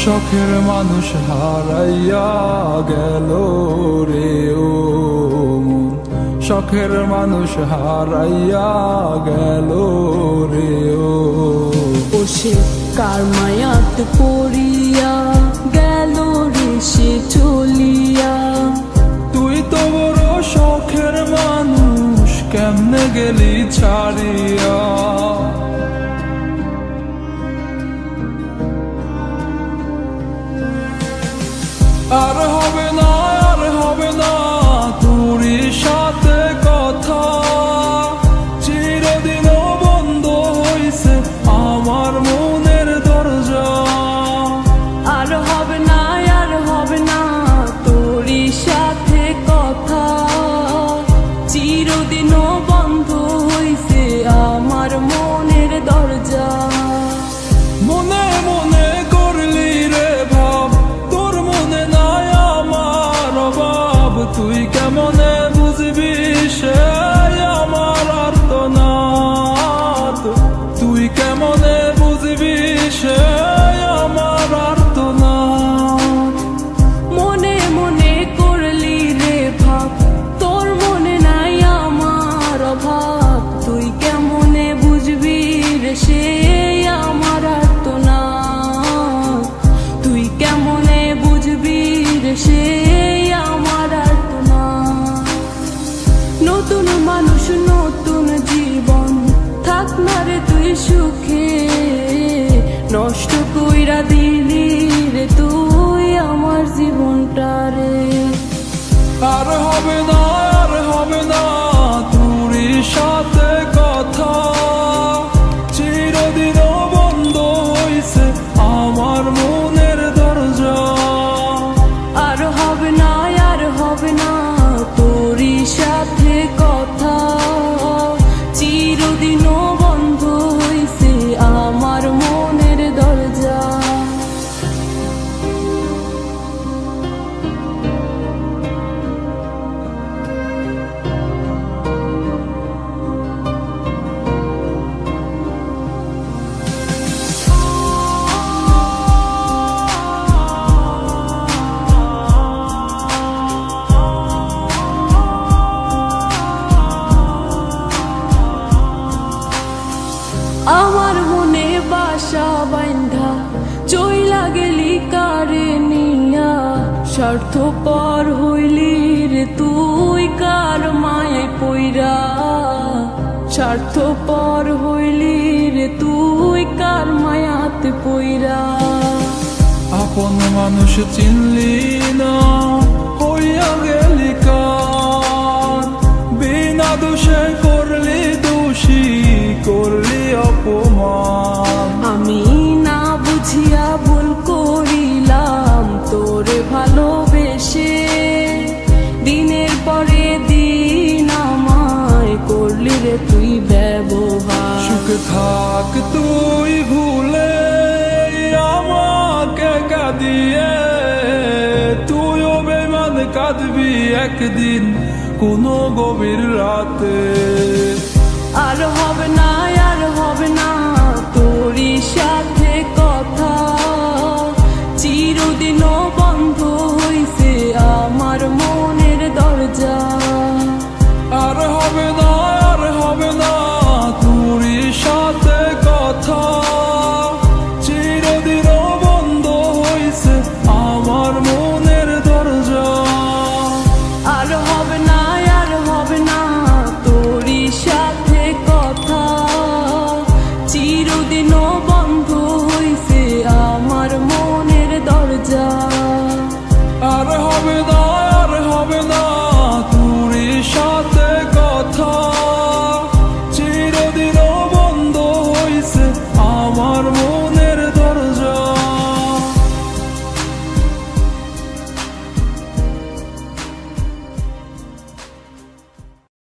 শখের মানুষ হারাইয়া গেল রে ও মন, শখের মানুষ হারাইয়া গেল রে ও। সে কার মায়াত পড়িয়া গেল রে সে চলিয়া। তুই তো বড় শখের মানুষ, কেমনে গেলি ছাড়িয়া। আর হবে না, আর হবে না তোরই সাথে কথা, চিরদিনও বন্ধ হইছে আমার মনের দরজা। আর হবে না, আর হবে না তোরই সাথে কথা, চিরদিনও বন্ধ হইছে আমার মনের দরজা। মনে মনে করলি রে ভাব, তোর মনে নাই আমার অভাব। তুই কেমনে বুঝবি সে আমার আর্তনাদ, তুই কেমনে বুঝবি সে আমার আর্তনাদ। মনে মনে করলি রে ভাব, তোর মনে নাই আমার অভাব। তুই কেমনে বুঝবি রে সে আমার আর্তনাদ, তুই কেমনে বুঝবি রে সে আমার আর্তনাদ। নতুন মানুষ নতুন জীবন, থাক না রে তুই সুখে, নষ্ট কইরা দিলি রে তুই আমার জীবনটা রে। আর হবে না, আর হবে না তোরই সাথে কথা, চিরদিনও বন্ধ হইছে আমার মনের দরজা। আর হবে না, আর হবে না তোরই সাথে কথা, চিরদিনও বন্ধ হইছে আমার মনের দরজা। আমার মনে বাসা বাইন্ধা চইলা গেলি কারে নিয়া, স্বার্থপর হইলি রে তুই কার মায়ায় পইরা। স্বার্থপর হইলি রে তুই কার মায়াতে পইরা। আপন মানুষ চিনলি না, হইয়া গেলি কার। বিনা দোষে করলি দোষী, করলি অপমান। আমি না বুঝিয়া ভুল করিলাম তোরে ভালোবেসে, দিনের পরে দিন আমায় করলি রে তুই ব্যবহার। সুখে থাক তুই ভুলে আমাকে কাঁদিয়ে, তুইও বেমান কাঁদবি একদিন কোনো গভীর রাতে। আর হবে না, আর হবে না তোরই সাথে